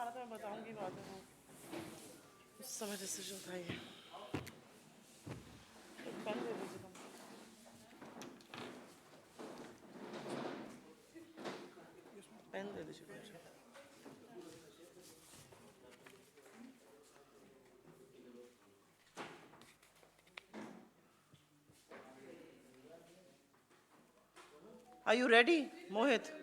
रहा था, मैं बताऊंगी बाद में। उस समय डिसीजन था ये। एक पेन दे दीजिए तुम। पेन दे दीजिए मुझे। Are you ready, Mohit?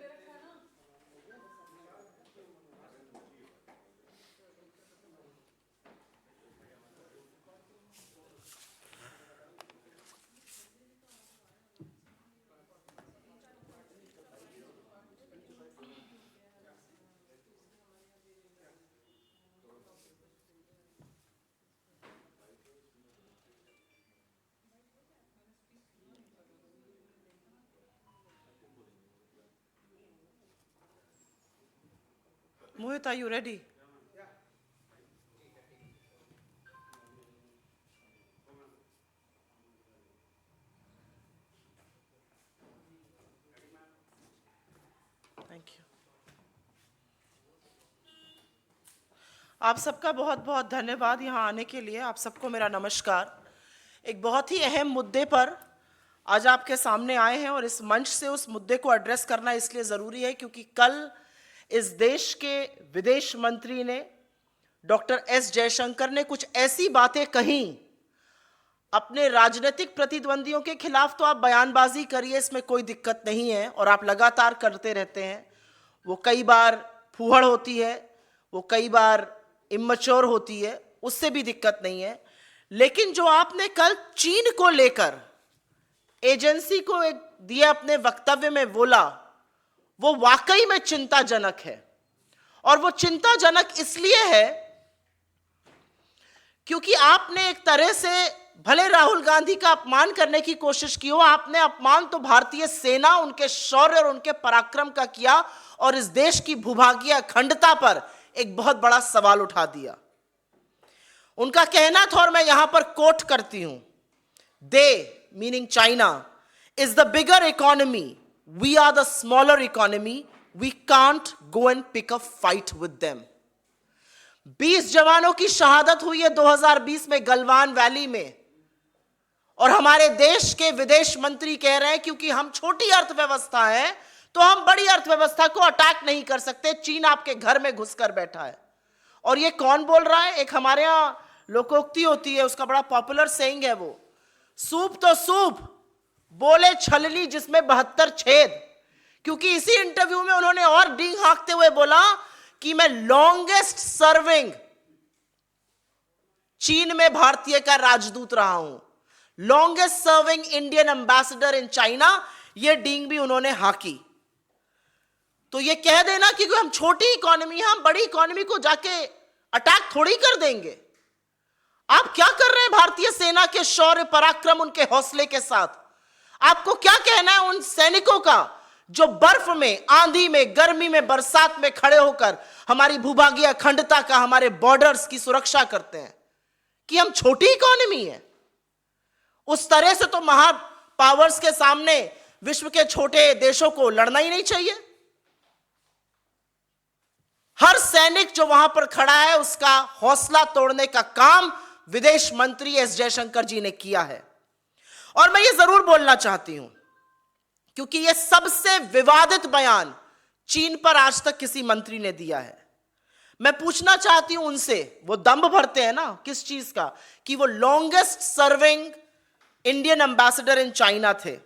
Mohit, are you ready? Thank you. आप सबका बहुत बहुत धन्यवाद यहाँ आने के लिए। आप सबको मेरा नमस्कार। एक बहुत ही अहम मुद्दे पर आज आपके सामने आए हैं और इस मंच से उस मुद्दे को एड्रेस करना इसलिए ज़रूरी है क्योंकि कल इस देश के विदेश मंत्री ने डॉक्टर एस जयशंकर ने कुछ ऐसी बातें कहीं। अपने राजनीतिक प्रतिद्वंदियों के खिलाफ तो आप बयानबाजी करिए, इसमें कोई दिक्कत नहीं है और आप लगातार करते रहते हैं। वो कई बार फूहड़ होती है, वो कई बार इमैच्योर होती है, उससे भी दिक्कत नहीं है। लेकिन जो आपने कल चीन को लेकर एजेंसी को एक दिए अपने वक्तव्य में बोला, वो वाकई में चिंताजनक है। और वो चिंताजनक इसलिए है क्योंकि आपने एक तरह से भले राहुल गांधी का अपमान करने की कोशिश की हो, आपने अपमान तो भारतीय सेना, उनके शौर्य और उनके पराक्रम का किया और इस देश की भूभागीय अखंडता पर एक बहुत बड़ा सवाल उठा दिया। उनका कहना था और मैं यहां पर कोट करती हूं, they meaning China is the bigger economy, we are the smaller economy, we can't go and pick a fight with them. 20 जवानों की शहादत हुई है 2020 में गलवान वैली में और हमारे देश के विदेश मंत्री कह रहे हैं क्योंकि हम छोटी अर्थव्यवस्था है तो हम बड़ी अर्थव्यवस्था को अटैक नहीं कर सकते, चीन आपके घर में घुसकर बैठा है। और ये कौन बोल रहा है? एक हमारे यहां लोकोक्ति होती है, उसका बड़ा पॉपुलर सेइंग है, वो सूप तो सूप बोले छलनी जिसमें 72 छेद। क्योंकि इसी इंटरव्यू में उन्होंने और डींग हाँकते हुए बोला कि मैं लॉन्गेस्ट सर्विंग चीन में भारतीय का राजदूत रहा हूं, longest serving Indian ambassador in China. ये डींग भी उन्होंने हाकी। तो ये कह देना कि हम छोटी इकोनॉमी है, हम बड़ी इकोनॉमी को जाके अटैक थोड़ी कर देंगे। आप क्या कर रहे हैं भारतीय सेना के शौर्य पराक्रम, उनके हौसले के साथ? आपको क्या कहना है उन सैनिकों का जो बर्फ में, आंधी में, गर्मी में, बरसात में खड़े होकर हमारी भूभागीय अखंडता का, हमारे बॉर्डर्स की सुरक्षा करते हैं, कि हम छोटी इकोनॉमी है? उस तरह से तो महा पावर्स के सामने विश्व के छोटे देशों को लड़ना ही नहीं चाहिए। हर सैनिक जो वहां पर खड़ा है उसका हौसला तोड़ने का काम विदेश मंत्री एस जयशंकर जी ने किया है। और मैं ये जरूर बोलना चाहती हूं क्योंकि ये सबसे विवादित बयान चीन पर आज तक किसी मंत्री ने दिया है। मैं पूछना चाहती हूं उनसे, वो दंभ भरते हैं ना किस चीज का, कि वो longest serving Indian ambassador in China थे।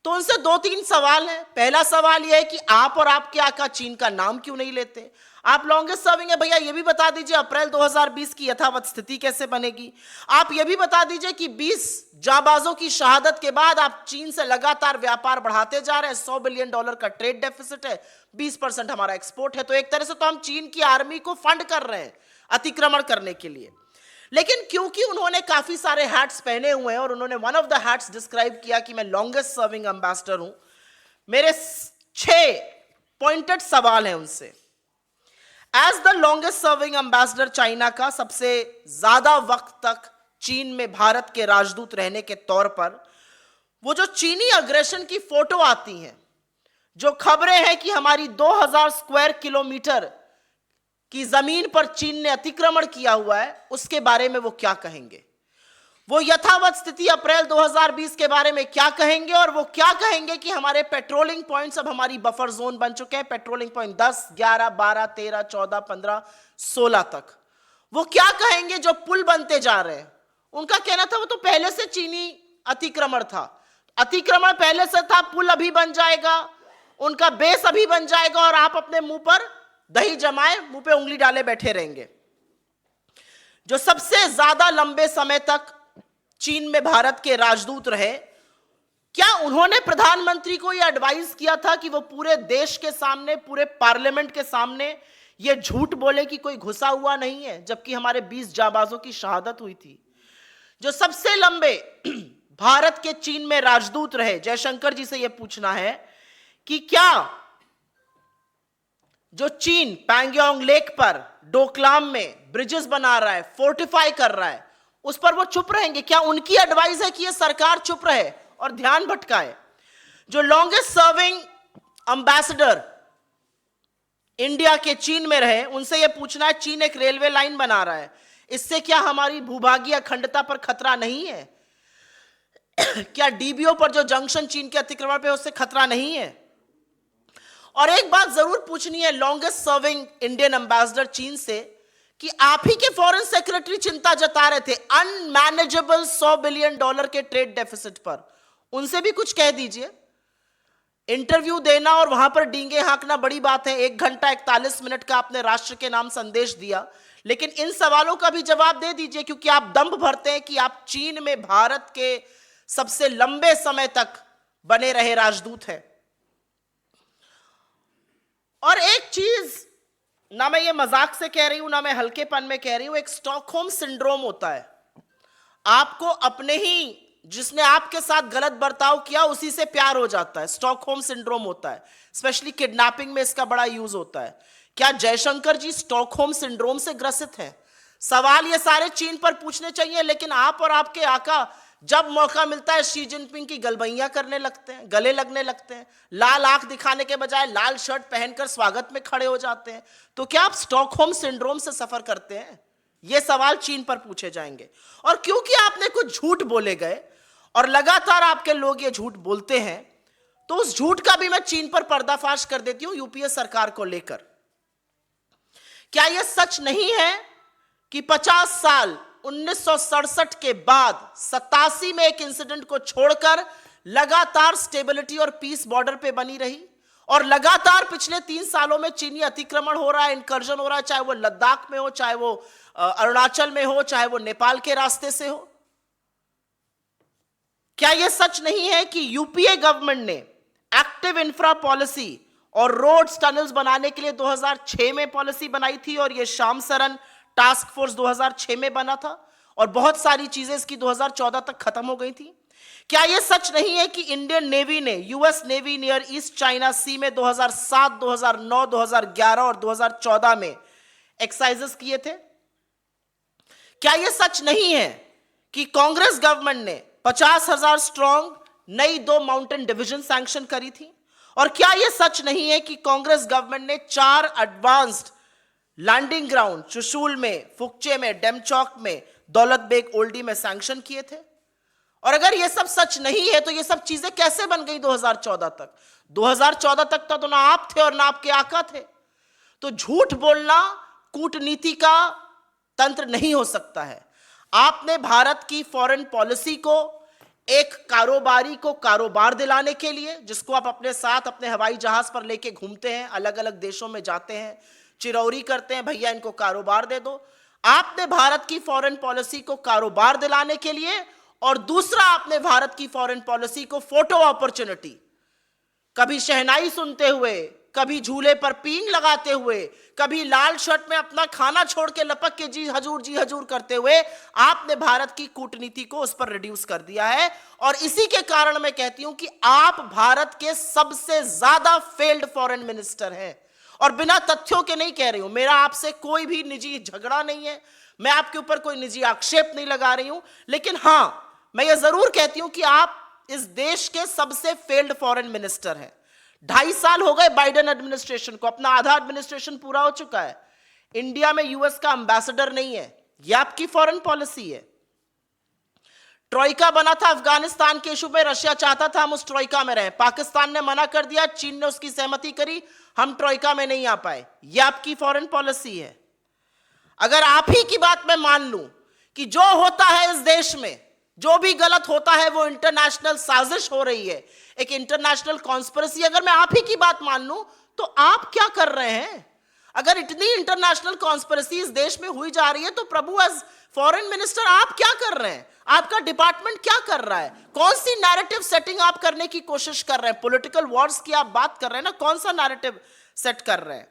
तो उनसे 2-3 सवाल हैं। पहला सवाल यह है कि आप और आपके आका चीन का नाम क्यों नहीं लेते? आप लॉन्गेस्ट सर्विंग है भैया, ये भी बता दीजिए अप्रैल 2020 की यथावत स्थिति कैसे बनेगी? आप ये भी बता दीजिए कि 20 जाबाजों की शहादत के बाद आप चीन से लगातार व्यापार बढ़ाते जा रहे हैं। $100 बिलियन का ट्रेड डेफिसिट है, 20% हमारा एक्सपोर्ट है। तो एक तरह से तो हम चीन की आर्मी को फंड कर रहे हैं अतिक्रमण करने के लिए। लेकिन क्योंकि उन्होंने काफी सारे हैट्स पहने हुए हैं और उन्होंने one of the hats describe किया कि मैं लॉन्गेस्ट सर्विंग एम्बेसडर हूं, मेरे 6 पॉइंटेड सवाल हैं उनसे। As the longest serving ambassador China का, सबसे ज्यादा वक्त तक चीन में भारत के राजदूत रहने के तौर पर, वो जो चीनी अग्रेशन की फोटो आती हैं, जो खबरें हैं कि हमारी 2000 स्क्वायर किलोमीटर कि जमीन पर चीन ने अतिक्रमण किया हुआ है, उसके बारे में वो क्या कहेंगे। वो यथावत स्थिति अप्रैल 2020 के बारे में क्या कहेंगे, और वो क्या कहेंगे कि हमारे पेट्रोलिंग पॉइंट्स अब हमारी बफर जोन बन चुके हैं, पेट्रोलिंग पॉइंट 10, 11, 12, 13, 14, 15, 16 तक। वो क्या कहेंगे जो पुल बनते जा रहे हैं। उनका कहना था वो तो पहले से चीनी अतिक्रमण था, अतिक्रमण पहले से था, पुल अभी बन जाएगा, उनका बेस अभी बन जाएगा, और आप अपने मुंह पर दही जमाए, मुंह पे उंगली डाले बैठे रहेंगे। जो सबसे ज्यादा लंबे समय तक चीन में भारत के राजदूत रहे, क्या उन्होंने प्रधानमंत्री को यह एडवाइस किया था कि वो पूरे देश के सामने, पूरे पार्लियामेंट के सामने ये झूठ बोले कि कोई घुसा हुआ नहीं है, जबकि हमारे 20 जाबाजों की शहादत हुई थी। जो सबसे लंबे भारत के चीन में राजदूत रहे, जयशंकर जी से यह पूछना है कि क्या जो चीन पैंगोंग लेक पर डोकलाम में ब्रिजेस बना रहा है, फोर्टिफाई कर रहा है, उस पर वो चुप रहेंगे? क्या उनकी एडवाइस है कि ये सरकार चुप रहे और ध्यान भटकाए? जो लॉन्गेस्ट सर्विंग एम्बेसडर इंडिया के चीन में रहे, उनसे यह पूछना है, चीन एक रेलवे लाइन बना रहा है, इससे क्या हमारी भूभागीय अखंडता पर खतरा नहीं है? क्या डीबीओ पर जो जंक्शन चीन के अतिक्रमण पे, उससे खतरा नहीं है? और एक बात जरूर पूछनी है लॉन्गेस्ट सर्विंग इंडियन एम्बेसडर चीन से, कि आप ही के फॉरेन सेक्रेटरी चिंता जता रहे थे अनमैनेजेबल $100 बिलियन के ट्रेड डेफिसिट पर, उनसे भी कुछ कह दीजिए। इंटरव्यू देना और वहां पर डींगे हाँकना बड़ी बात है, 1 घंटा 41 मिनट का आपने राष्ट्र के नाम संदेश दिया, लेकिन इन सवालों का भी जवाब दे दीजिए, क्योंकि आप दंभ भरते हैं कि आप चीन में भारत के सबसे लंबे समय तक बने रहे राजदूत हैं। और एक चीज, ना मैं ये मजाक से कह रही हूं, ना मैं हल्केपन में कह रही हूं, एक स्टॉकहोम सिंड्रोम होता है। आपको अपने ही, जिसने आपके साथ गलत बर्ताव किया, उसी से प्यार हो जाता है, स्टॉकहोम सिंड्रोम होता है। स्पेशली किडनैपिंग में इसका बड़ा यूज होता है। क्या जयशंकर जी स्टॉकहोम सिंड्रोम से ग्रसित हैं? सवाल ये सारे चीन पर पूछने चाहिए, लेकिन आप और आपके आका जब मौका मिलता है शी जिनपिंग की गलबैयां करने लगते हैं, गले लगने लगते हैं, लाल आंख दिखाने के बजाय लाल शर्ट पहनकर स्वागत में खड़े हो जाते हैं। तो क्या आप स्टॉकहोम सिंड्रोम से सफर करते हैं? ये सवाल चीन पर पूछे जाएंगे। और क्योंकि आपने कुछ झूठ बोले गए और लगातार आपके लोग ये झूठ बोलते हैं, तो उस झूठ का भी मैं चीन पर पर्दाफाश कर देती हूं यूपीए सरकार को लेकर। क्या यह सच नहीं है कि 50 साल 1967 के बाद 87 में एक इंसिडेंट को छोड़कर लगातार स्टेबिलिटी और पीस बॉर्डर पे बनी रही, और लगातार पिछले 3 सालों में चीनी अतिक्रमण हो रहा है, इनकर्जन हो रहा है, चाहे वो लद्दाख में हो, चाहे वो अरुणाचल में हो, चाहे वो नेपाल के रास्ते से हो? क्या यह सच नहीं है कि यूपीए गवर्नमेंट ने एक्टिव इंफ्रा पॉलिसी और रोड्स टनल्स बनाने के लिए 2006 में पॉलिसी बनाई थी, और यह श्याम सरन टास्क फोर्स 2006 में बना था, और बहुत सारी चीजें इसकी 2014 तक खत्म हो गई थी? क्या यह सच नहीं है कि इंडियन नेवी ने US navy near East China Sea में 2007, 2009, 2011 और 2014 में एक्सरसाइजेस किए थे? क्या यह सच नहीं है कि कांग्रेस गवर्नमेंट ने 50,000 स्ट्रॉन्ग नई 2 माउंटेन डिवीजन सैंक्शन करी थी? और क्या यह सच नहीं है कि कांग्रेस गवर्नमेंट ने 4 एडवांस्ड लैंडिंग ग्राउंड चुशूल में, फुकचे में, डेमचौक में, दौलत बेग ओल्डी में सैंक्शन किए थे? और अगर यह सब सच नहीं है, तो ये सब चीजें कैसे बन गई 2014 तक? 2014 तक तो ना आप थे और ना आपके आका थे। तो झूठ बोलना कूटनीति का तंत्र नहीं हो सकता है। आपने भारत की फॉरेन पॉलिसी को एक कारोबारी को कारोबार दिलाने के लिए, जिसको आप अपने साथ अपने हवाई जहाज पर लेके घूमते हैं, अलग अलग देशों में जाते हैं, चिरौरी करते हैं, भैया इनको कारोबार दे दो। आपने भारत की फॉरेन पॉलिसी को कारोबार दिलाने के लिए, और दूसरा आपने भारत की फॉरेन पॉलिसी को फोटो अपॉर्चुनिटी, कभी शहनाई सुनते हुए, कभी झूले पर पींग लगाते हुए, कभी लाल शर्ट में अपना खाना छोड़ के लपक के जी हजूर करते हुए आपने भारत की कूटनीति को उस पर रिड्यूस कर दिया है। और इसी के कारण मैं कहती हूं कि आप भारत के सबसे ज्यादा फेल्ड फॉरेन मिनिस्टर हैं। और बिना तथ्यों के नहीं कह रही हूं, मेरा आपसे कोई भी निजी झगड़ा नहीं है, मैं आपके ऊपर कोई निजी आक्षेप नहीं लगा रही हूं, लेकिन हां, मैं ये जरूर कहती हूं कि आप इस देश के सबसे फेल्ड फॉरेन मिनिस्टर हैं। 2.5 साल हो गए बाइडेन एडमिनिस्ट्रेशन को, अपना आधा एडमिनिस्ट्रेशन पूरा हो चुका है। इंडिया में यूएस का एम्बेसडर नहीं है। यह आपकी फॉरेन पॉलिसी है। ट्रोइका बना था अफगानिस्तान के इशू में, रशिया चाहता था हम उस ट्रोइका में रहें, पाकिस्तान ने मना कर दिया, चीन ने उसकी सहमति करी, हम ट्रोइका में नहीं आ पाए। यह आपकी फॉरेन पॉलिसी है। अगर आप ही की बात मैं मान लूं कि जो होता है इस देश में, जो भी गलत होता है वो इंटरनेशनल साजिश हो रही है, एक इंटरनेशनल कॉन्स्पिरेसी, अगर मैं आप ही की बात मान लूं तो आप क्या कर रहे हैं? अगर इतनी इंटरनेशनल कॉन्स्पिरेसी इस देश में हुई जा रही है तो प्रभु एज फॉरेन मिनिस्टर आप क्या कर रहे हैं? आपका डिपार्टमेंट क्या कर रहा है? कौन सी नैरेटिव सेटिंग आप करने की कोशिश कर रहे हैं? पॉलिटिकल वॉर्स की आप बात कर रहे हैं ना, कौन सा नैरेटिव सेट कर रहे हैं?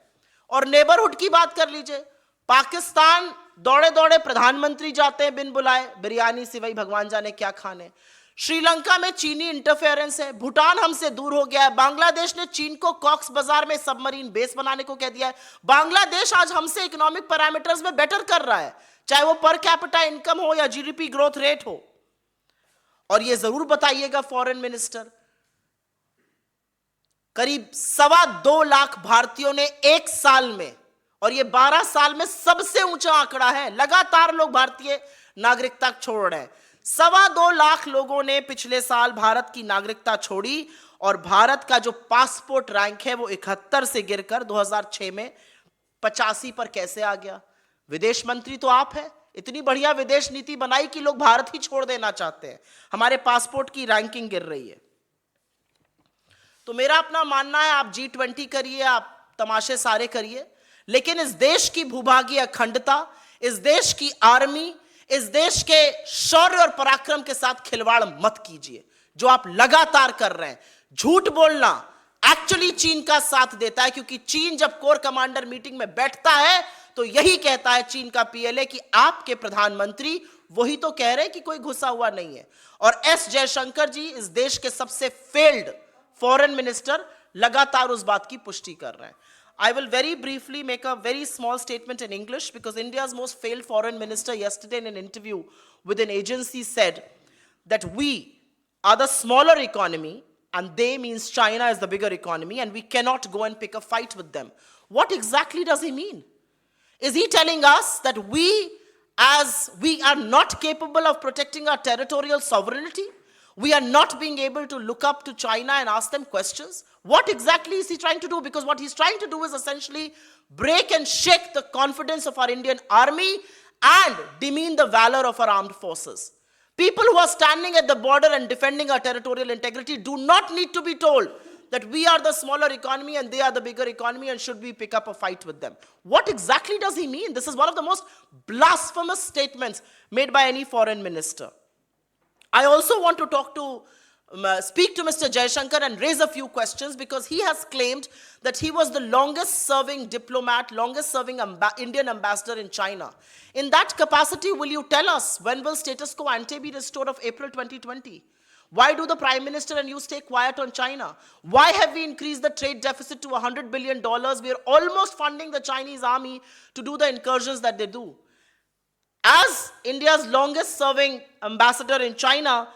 और नेबरहुड की बात कर लीजिए। पाकिस्तान दौड़े दौड़े प्रधानमंत्री जाते हैं बिन बुलाए, बिरयानी सिवाई भगवान जाने क्या खाने। श्रीलंका में चीनी इंटरफेरेंस है। भूटान हमसे दूर हो गया है। बांग्लादेश ने चीन को कॉक्स बाजार में सबमरीन बेस बनाने को कह दिया है। बांग्लादेश आज हमसे इकोनॉमिक पैरामीटर्स में बेटर कर रहा है, चाहे वो पर कैपिटा इनकम हो या जीडीपी ग्रोथ रेट हो। और ये जरूर बताइएगा फॉरेन मिनिस्टर, करीब 2.25 लाख भारतीयों ने एक साल में, और ये 12 साल में सबसे ऊंचा आंकड़ा है, लगातार लोग भारतीय नागरिकता छोड़ रहे हैं। 2.25 लाख लोगों ने पिछले साल भारत की नागरिकता छोड़ी, और भारत का जो पासपोर्ट रैंक है वो 71 से गिरकर 2006 में 85 पर कैसे आ गया? विदेश मंत्री तो आप हैं। इतनी बढ़िया विदेश नीति बनाई कि लोग भारत ही छोड़ देना चाहते हैं। हमारे पासपोर्ट की रैंकिंग गिर रही है। तो मेरा अपना मानना है, आप G20 करिए, आप तमाशे सारे करिए, लेकिन इस देश की भूभागीय अखंडता, इस देश की आर्मी, इस देश के शौर्य और पराक्रम के साथ खिलवाड़ मत कीजिए, जो आप लगातार कर रहे हैं। झूठ बोलना एक्चुअली चीन का साथ देता है, क्योंकि चीन जब कोर कमांडर मीटिंग में बैठता है तो यही कहता है चीन का पीएलए कि आपके प्रधानमंत्री वही तो कह रहे हैं कि कोई घुसा हुआ नहीं है। और एस जयशंकर जी, इस देश के सबसे फेल्ड फॉरेन मिनिस्टर, लगातार उस बात की पुष्टि कर रहे हैं। I will very briefly make a very small statement in English, because India's most failed foreign minister yesterday in an interview with an agency said that we are the smaller economy and they means China is the bigger economy and we cannot go and pick a fight with them. What exactly does he mean? Is he telling us that we are not capable of protecting our territorial sovereignty? We are not being able to look up to China and ask them questions? What exactly is he trying to do? Because what he's trying to do is essentially break and shake the confidence of our Indian army and demean the valor of our armed forces. People who are standing at the border and defending our territorial integrity do not need to be told that we are the smaller economy and they are the bigger economy and should we pick up a fight with them. What exactly does he mean? This is one of the most blasphemous statements made by any foreign minister. I also want to speak to Mr. Jaishankar and raise a few questions, because he has claimed that he was the longest serving diplomat, longest serving Indian ambassador in China. In that capacity, will you tell us when will status quo ante be restored of April 2020? Why do the Prime Minister and you stay quiet on China? Why have we increased the trade deficit to $100 billion? We are almost funding the Chinese army to do the incursions that they do. As India's longest serving ambassador in China,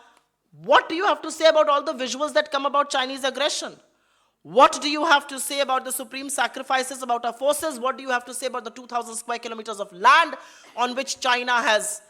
what do you have to say about all the visuals that come about Chinese aggression? What do you have to say about the supreme sacrifices about our forces? What do you have to say about the 2,000 square kilometers of land on which China has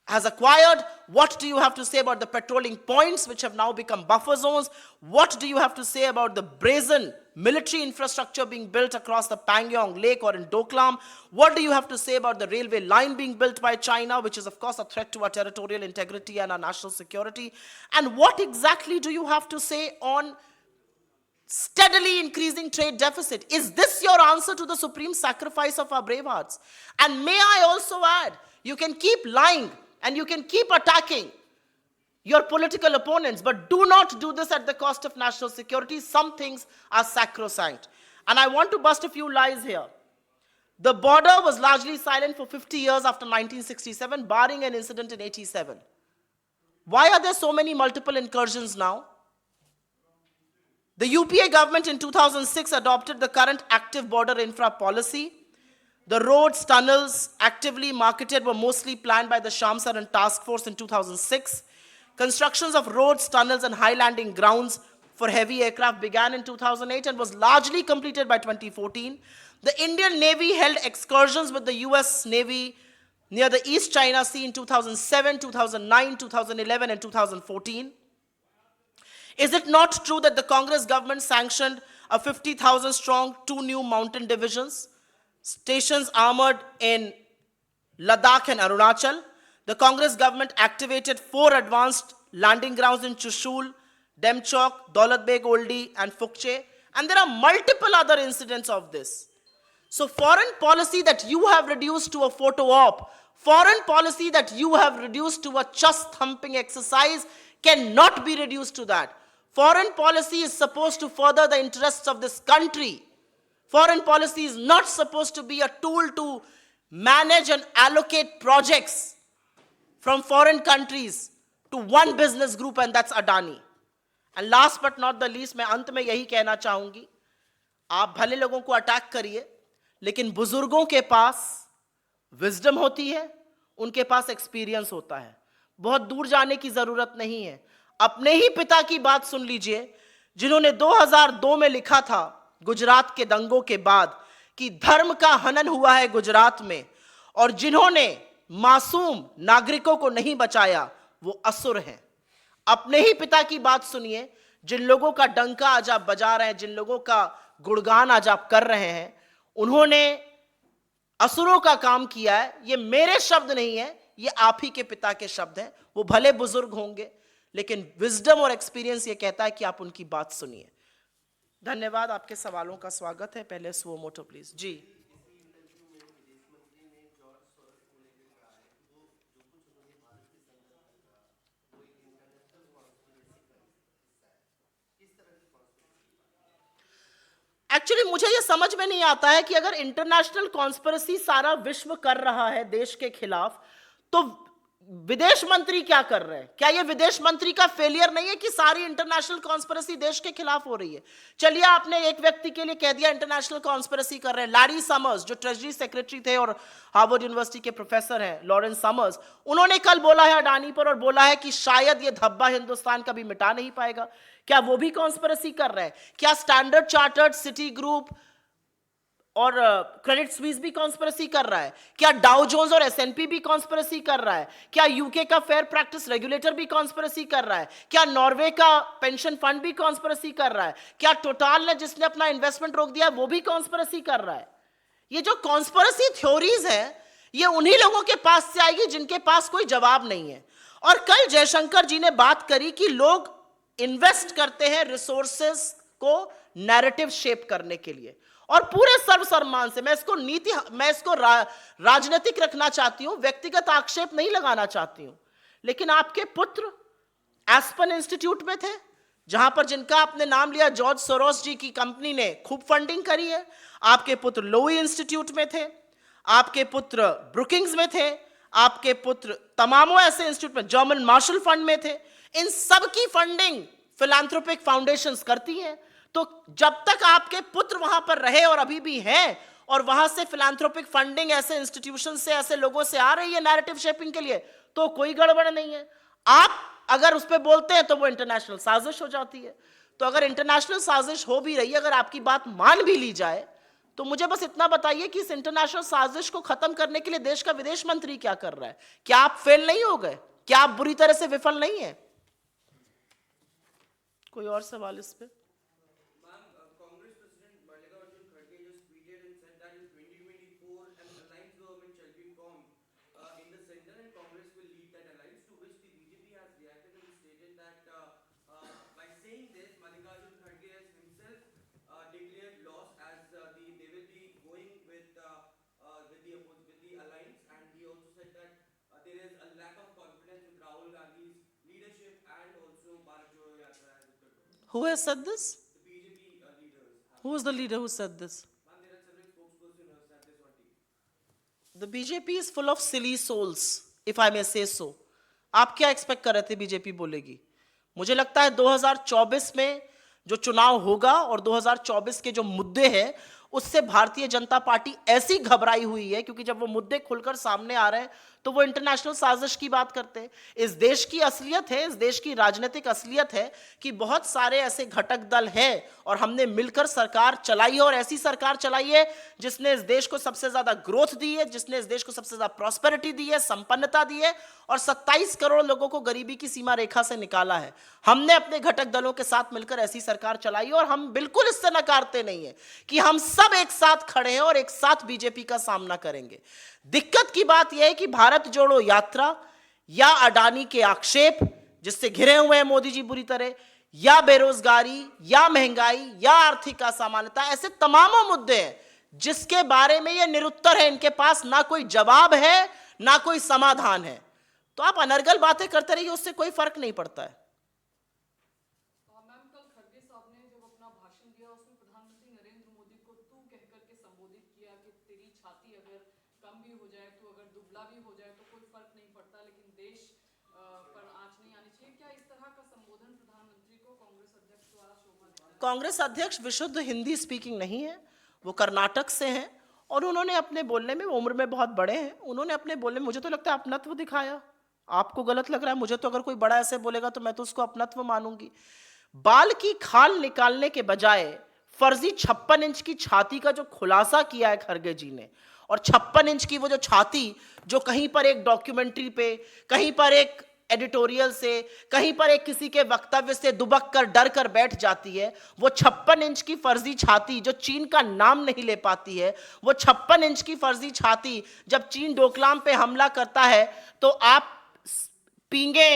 acquired? What do you have to say about the patrolling points which have now become buffer zones? What do you have to say about the brazen military infrastructure being built across the Pangyong Lake or in Doklam? What do you have to say about the railway line being built by China, which is of course a threat to our territorial integrity and our national security? And what exactly do you have to say on steadily increasing trade deficit? Is this your answer to the supreme sacrifice of our brave hearts? And may I also add, you can keep lying and you can keep attacking your political opponents, but do not do this at the cost of national security. Some things are sacrosanct. And I want to bust a few lies here. The border was largely silent for 50 years after 1967, barring an incident in 87. Why are there so many multiple incursions now? The UPA government in 2006 adopted the current active border infra policy. The roads, tunnels actively marketed were mostly planned by the Shamsaran Task Force in 2006. Constructions of roads, tunnels, and high landing grounds for heavy aircraft began in 2008 and was largely completed by 2014. The Indian Navy held excursions with the US Navy near the East China Sea in 2007, 2009, 2011, and 2014. Is it not true that the Congress government sanctioned a 50,000 strong 2 new mountain divisions, stations armored in Ladakh and Arunachal? The Congress government activated 4 advanced landing grounds in Chushul, Demchok, Daulat Beg Oldi, and Phukche, and there are multiple other incidents of this. So foreign policy that you have reduced to a photo op, foreign policy that you have reduced to a chest thumping exercise cannot be reduced to that. Foreign policy is supposed to further the interests of this country. Foreign policy is not supposed to be a tool to manage and allocate projects from foreign countries to one business group, and that's Adani. And last but not the least, मैं अंत में यही कहना चाहूंगी, आप भले लोगों को अटैक करिए, लेकिन बुजुर्गों के पास विजडम होती है, उनके पास एक्सपीरियंस होता है. बहुत दूर जाने की जरूरत नहीं है. अपने ही पिता की बात सुन लीजिए, जिन्होंने 2002 में लिखा था गुजरात के दंगों के बाद कि धर्म का हनन हुआ है गुजरात में, और जिन्होंने मासूम नागरिकों को नहीं बचाया वो असुर हैं. अपने ही पिता की बात सुनिए, जिन लोगों का डंका आज आप बजा रहे हैं, जिन लोगों का गुणगान आज आप कर रहे हैं, उन्होंने असुरों का काम किया है. ये मेरे शब्द नहीं है, ये आप ही के पिता के शब्द हैं. वो भले बुजुर्ग होंगे, लेकिन विजडम और एक्सपीरियंस ये कहता है कि आप उनकी बात सुनिए. धन्यवाद. आपके सवालों का स्वागत है. पहले सुओ मोटो प्लीज. जी, एक्चुअली मुझे ये समझ में नहीं आता है कि अगर इंटरनेशनल कॉन्स्पिरेसी सारा विश्व कर रहा है देश के खिलाफ, तो विदेश मंत्री क्या कर रहे हैं? क्या ये विदेश मंत्री का फेलियर नहीं है कि सारी इंटरनेशनल कॉन्स्पिरेसी देश के खिलाफ हो रही है? चलिए, आपने एक व्यक्ति के लिए कह दिया इंटरनेशनल कॉन्स्पिरेसी कर रहे हैं. लैरी समर्स, जो ट्रेजरी सेक्रेटरी थे और हार्वर्ड यूनिवर्सिटी के प्रोफेसर हैं, लॉरेंस समर्स, उन्होंने कल बोला है अडानी पर, और बोला है कि शायद ये धब्बा हिंदुस्तान कभी मिटा नहीं पाएगा. क्या वो भी कॉन्स्पिरेसी कर रहे हैं? क्या स्टैंडर्ड चार्टर्ड, सिटी ग्रुप और क्रेडिट स्विस भी कॉन्स्पिरेसी कर रहा है? क्या डाउ जोन्स और एसएनपी भी कॉन्स्पिरेसी कर रहा है? क्या यूके का फेयर प्रैक्टिस रेगुलेटर भी कॉन्स्पिरेसी कर रहा है? क्या नॉर्वे का पेंशन फंड भी कॉन्स्पिरेसी कर रहा है? क्या टोटल ने, जिसने अपना इन्वेस्टमेंट रोक दिया, वो भी कॉन्स्पिरेसी कर रहा है? ये जो कॉन्स्पिरेसी थ्योरीज है, ये उन्हीं लोगों के पास से आएगी जिनके पास कोई जवाब नहीं है. और कल जयशंकर जी ने बात करी कि लोग इन्वेस्ट करते हैं रिसोर्सेस को नैरेटिव शेप करने के लिए, और पूरे सर्वसम्मान से मैं इसको राजनीतिक रखना चाहती हूं, व्यक्तिगत आक्षेप नहीं लगाना चाहती हूं. लेकिन आपके पुत्र एस्पन इंस्टीट्यूट में थे, जहां पर, जिनका आपने नाम लिया, जॉर्ज सोरोस जी की कंपनी ने खूब फंडिंग करी है. आपके पुत्र लोई इंस्टीट्यूट में थे, आपके पुत्र ब्रुकिंग्स में थे, आपके पुत्र तमामों ऐसे इंस्टीट्यूट में, जर्मन मार्शल फंड में थे. इन सब की फंडिंग फिलैंथ्रोपिक फाउंडेशंस करती हैं. तो जब तक आपके पुत्र वहां पर रहे, और अभी भी हैं, और वहां से फिलैंथ्रोपिक फंडिंग ऐसे इंस्टीट्यूशन से, ऐसे लोगों से आ रही है नैरेटिव शेपिंग के लिए, तो कोई गड़बड़ नहीं है. आप अगर उस पर बोलते हैं तो वो इंटरनेशनल साजिश हो जाती है. तो अगर इंटरनेशनल साजिश हो भी रही है, अगर आपकी बात मान भी ली जाए, तो मुझे बस इतना बताइए कि इस इंटरनेशनल साजिश को खत्म करने के लिए देश का विदेश मंत्री क्या कर रहा है? क्या आप फेल नहीं हो गए? क्या आप बुरी तरह से विफल नहीं है? कोई और सवाल इस पे? Who has said this? The BJP leaders. Who is the leader who said this? There are several spokespersons who have said this on TV. The BJP is full of silly souls, if I may say so. आप क्या expect कर रहे थे BJP बोलेगी? मुझे लगता है 2024 में जो चुनाव होगा और 2024 के जो मुद्दे हैं, उससे भारतीय जनता पार्टी ऐसी घबराई हुई है, क्योंकि जब वो मुद्दे खुलकर सामने आ रहे हैं तो वो इंटरनेशनल साजिश की बात करते हैं। इस देश की असलियत है, इस देश की राजनीतिक असलियत है कि बहुत सारे ऐसे घटक दल हैं और हमने मिलकर सरकार चलाई है, और ऐसी सरकार चलाई है जिसने इस देश को सबसे ज्यादा ग्रोथ दी है, जिसने इस देश को सबसे ज्यादा प्रॉस्पेरिटी दी है, संपन्नता दी है, और 27 करोड़ लोगों को गरीबी की सीमा रेखा से निकाला है। हमने अपने घटक दलों के साथ मिलकर ऐसी सरकार चलाई, और हम बिल्कुल इससे नकारते नहीं है कि हम सब एक साथ खड़े हैं और एक साथ बीजेपी का सामना करेंगे। दिक्कत की बात यह है कि भारत जोड़ो यात्रा या अडानी के आक्षेप, जिससे घिरे हुए हैं मोदी जी बुरी तरह, या बेरोजगारी या महंगाई या आर्थिक असामान्यता, ऐसे तमाम मुद्दे हैं जिसके बारे में ये निरुत्तर है, इनके पास ना कोई जवाब है ना कोई समाधान है। तो आप अनर्गल बातें करते रहिए, उससे कोई फर्क नहीं पड़ता है। मैम, कल खड़गे साहब ने जब अपना भाषण दिया उसमें प्रधानमंत्री नरेंद्र मोदी को तू कह करके संबोधित किया कि तेरी छाती अगर कम भी हो जाए तो, अगर दुबला भी हो जाए तो कोई फर्क नहीं पड़ता, लेकिन देश पर आंच नहीं आनी चाहिए। क्या इस तरह का संबोधन प्रधानमंत्री को कांग्रेस अध्यक्ष द्वारा शोभा देता है? कांग्रेस अध्यक्ष विशुद्ध हिंदी स्पीकिंग नहीं है, वो कर्नाटक से हैं, और उन्होंने अपने बोलने में, उम्र में बहुत बड़े हैं, उन्होंने अपने बोलने में मुझे तो लगता है अपनत्व दिखाया। आपको गलत लग रहा है, मुझे तो अगर कोई बड़ा ऐसे बोलेगा तो मैं तो उसको अपनत्व मानूंगी। बाल की खाल निकालने के बजाय फर्जी 56 इंच की छाती का जो खुलासा किया है खरगे जी ने, और 56 इंच की वो जो छाती जो कहीं पर एक डॉक्यूमेंट्री पे, कहीं पर एक एडिटोरियल से, कहीं पर एक किसी के वक्तव्य से दुबक कर डर कर बैठ जाती है, वो 56 इंच की फर्जी छाती जो चीन का नाम नहीं ले पाती है, वो 56 इंच की फर्जी छाती जब चीन डोकलाम पे हमला करता है तो आप पींगे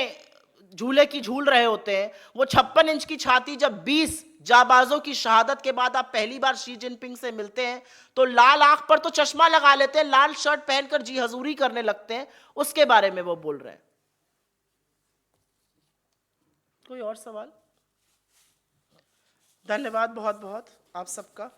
झूले की झूल रहे होते हैं, वो 56 इंच की छाती जब 20 जाबाजों की शहादत के बाद आप पहली बार शी जिनपिंग से मिलते हैं तो लाल आंख पर तो चश्मा लगा लेते हैं, लाल शर्ट पहनकर जी हजूरी करने लगते हैं, उसके बारे में वो बोल रहे हैं। कोई और सवाल? धन्यवाद बहुत बहुत आप सबका।